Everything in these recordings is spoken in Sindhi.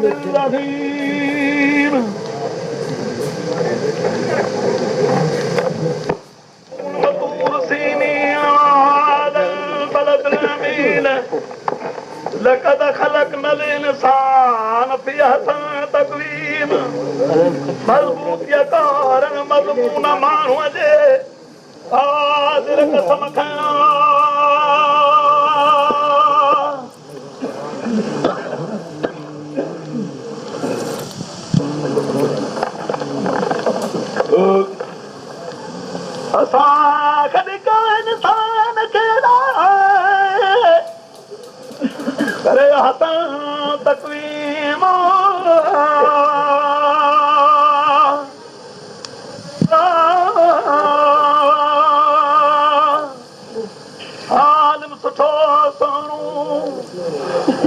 الرحيم وطور سينين هذا البلد الأمين لقد خلقنا الإنسان في أحسن تقويم مضبوط يقارن مضمون مانو جي حاضر قسم असां कॾहिं का इंसान कहिड़ा करे हथां तकवीम आलिम सुठो सुहिणो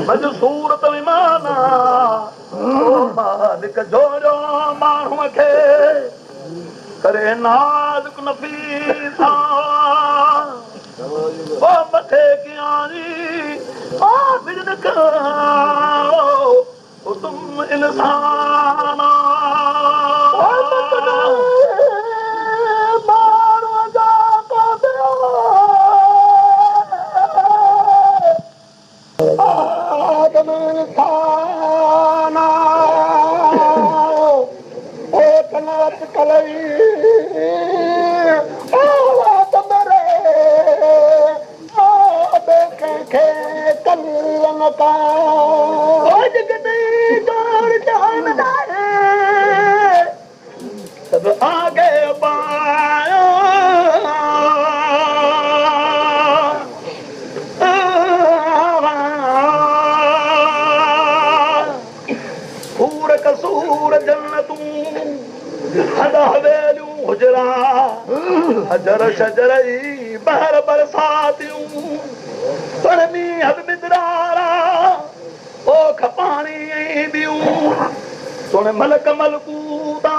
मज सूरत में माना मालिक जोड़ियो माण्हूअ खे करे नाज़ुक नफ़ीसा ओ मथे कियानी ओ बिजन करो तुम इंसान मारो जा आदम इंसान एक नाच कलई सब आगे पाया पूर कसूर जन्नतूं हद हवेलियूं हुजरा हजर शजरई बहर बरसातियूं परमी हद मिदरारा ओ खपाणी बियूं सोने मलक मलकूता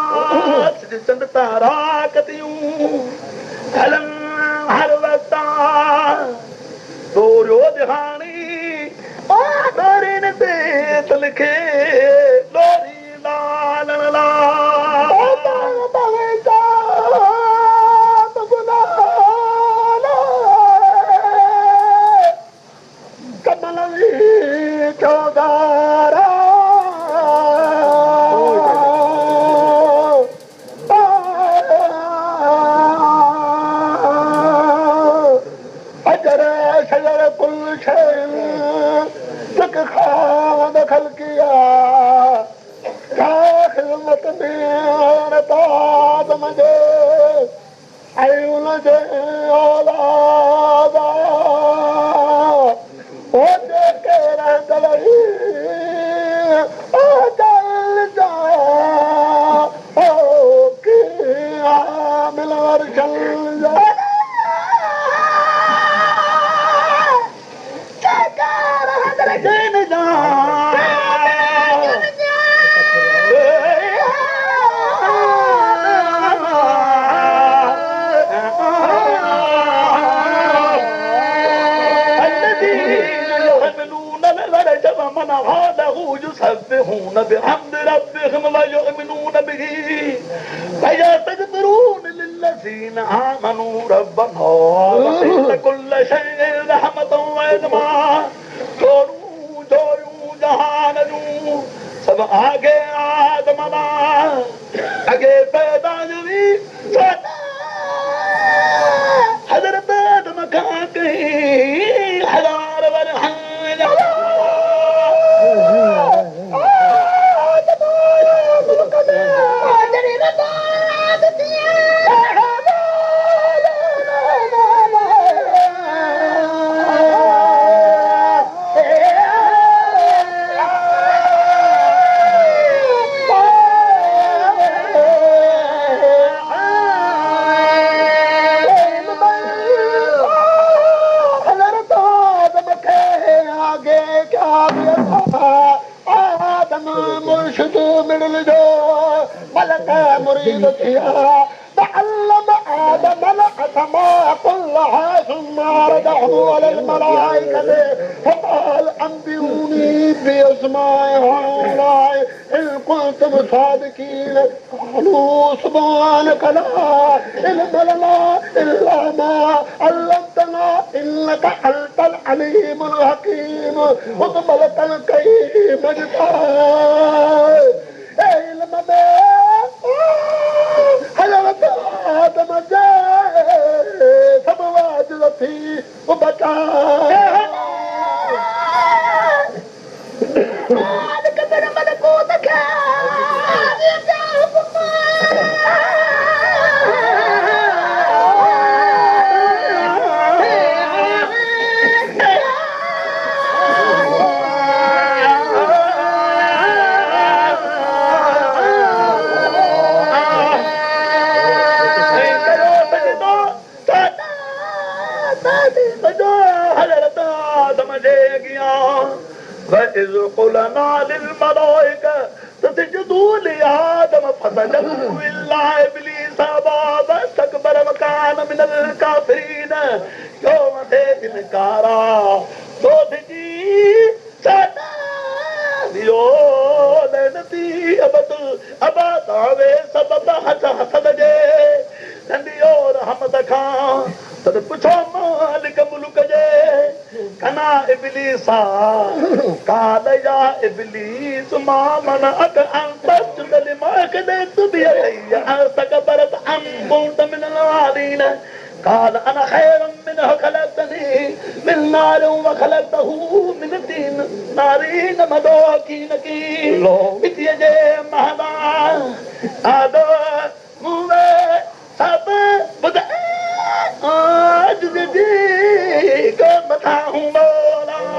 चंद तारा कतियूं हलन हर वक्ता दोरियो जहानी ओ दरिन ते तलखे लोरी लाल ला दखल किया क्या खिदमत में ताज मुझे जे औलादा ओ जेके रहंदड़ई ओ जल जा ओ की आमिल वर्षल जा يسبحون بحمد ربهم ويؤمنون به ويستغفرون للذين آمنوا ربنا وسعت كل شيء رحمة وعلما جوڑوں جہان جوں سب آگے آدم دا اگے پیدا جوی حضرت آدم کھا کہیں ہزار ورہاں مريد فيها تعلم آدم الأسماء كلها ثم ردعه على الملائكة فقال قال أنبئوني بأسماء هؤلاء إن كنتم صادقين قالوا سبحانك لا علم لنا إلا ما علمتنا إنك أنت العليم الحكيم وقبلت الكريم علم حضرت آدم جاء سمواج فيه وبكى قدر ملكوتك وَإِذْ قُلْنَا لِلْمَلَائِكَةِ اسْجُدُوا لِآدَمَ فَسَجَدُوا إِلَّا إِبْلِيسَ أَبَى وَاسْتَكْبَرَ وَكَانَ مِنَ الْكَافِرِينَ يَوْمَ إِذٍ سوتجي سانا ديو لنتي ابا تاوي سبب حسد جي ننديو رحمت کان تد پڇو مالک ملک جي کنا ابليسا قال يا ابليس ما منعك ان تسجد لما خلقت بيدي استكبرت ام كنت من العالين قال انا خير منه خلقتني من نار وخلقته من طين نارين مدوكين کی مٹی جے مہمان آدو موے سب بدھ آج دی کو مٿا ہوں مولا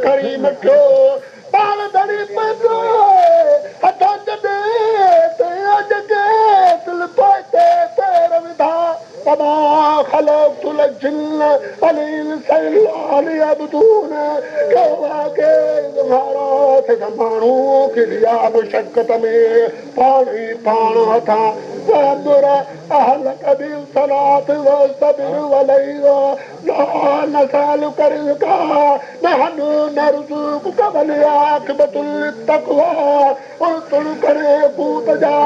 करीम कयो पाण दड़ी पतो हथ जॾे ते अॼके दिल पोते तेर विधा वमा खलक़तुल जिन्न वल इंस इल्ला लियअबुदून कवा के ज़मारात ज़मानू की रिया मुशक्कत में पाणी पाण हथा وَأَمُرَ أَهْلَكَ بِالصَّلَاةِ وَاصْطَبِرْ عَلَيْهَا لَا نَسْأَلُكَ رِزْقًا نَحْنُ نَرْزُقُكَ وَالْعَاقِبَةُ لِلتَّقْوَىٰ انظُرْ کرے پوت جا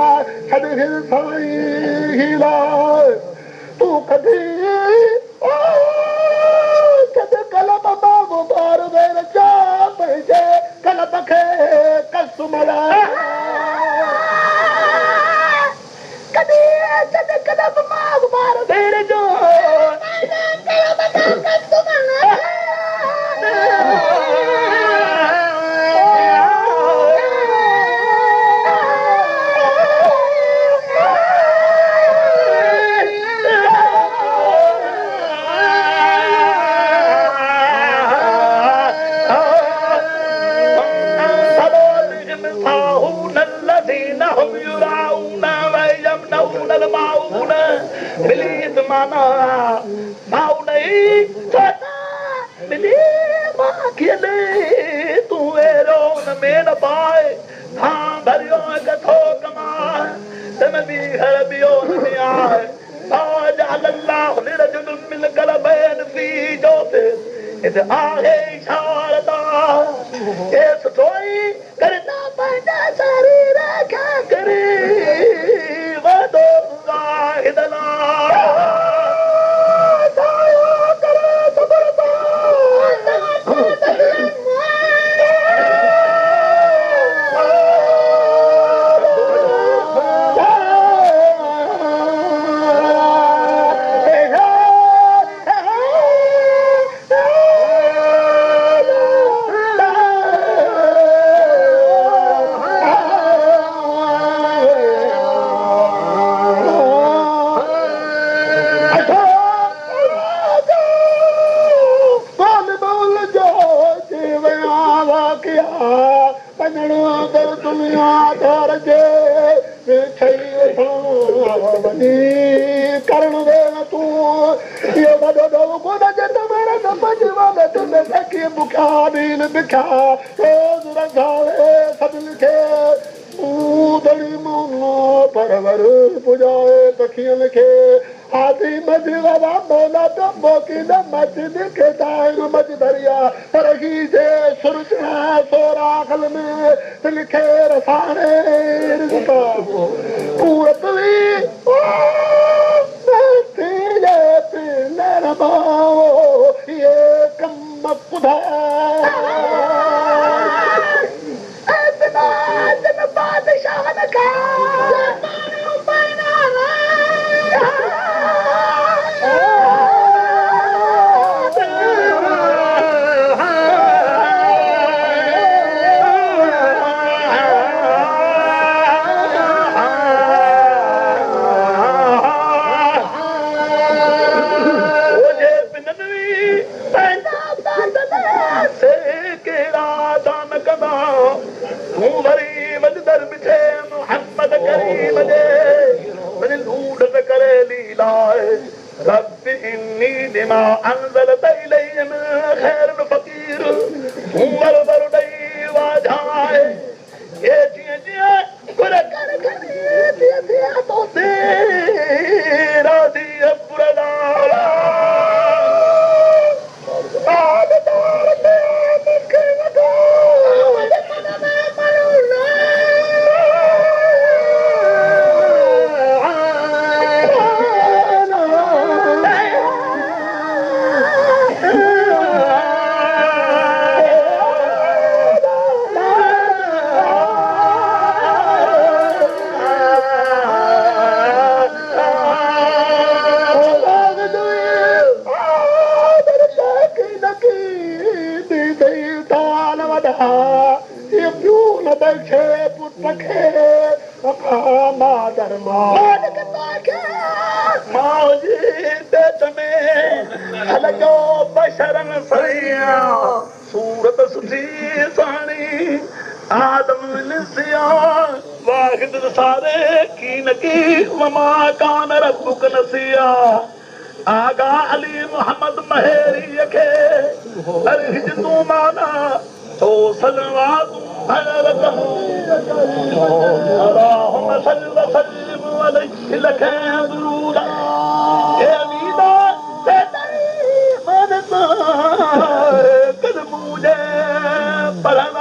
چھڏ سائیں لا تو کدي کد قلب باغ بار وير جا پئجي قلب کي قسملا कदी जद कदम माग मार भेड़ जो بليت معنا باوني ستا بلي ما كيلي تو ويرون مين باي ها بريو كثو كما تمبي هربيون ميا جعل الله لرجل من قلبين في جوفه اذ آهي شارتا اس توي کرنا پندا شرير کا کري ودو ظاهدنا दुनिया दर जे वञी करण दे न तूं इहो वॾो गुण जे तमेरे न पंजवान तुंहिंजे सखी बुखिया दीन बिखिया रोज़ रंगावे सभिनी खे दड़ी मोनो परवर पुॼाए पखियुनि खे हाथी मझ वारा मोला टंबो की न मच दिखे टाइम मच दरिया तरगी जे सुरचना सोराखल में लिखे रसाने रिज़्क़ पूरत हुई तेरे पिने रबाओ ये कम खुदा इतना जन बादशाह ने कहा رب إني لما أنزلت إلي من خير فقير وربر دي واجهائے یہ چیزیں قرآن کرے تو تیرا دی پرلا آب دار میں مکھن دو من میں ملونا सूरत सुठी साणी आदम नसिया वाहिद सारे की नकी वमा कान रब्बुक नसिया आगा अली मोहम्मद महेरी के अर्ज तू माना तो सलवा तू हरकम अल्लाहुम्मा सल्लि व सल्लिम अलैहि लका दुरूद ए अमीदा तेरी मदद कर मुझे परम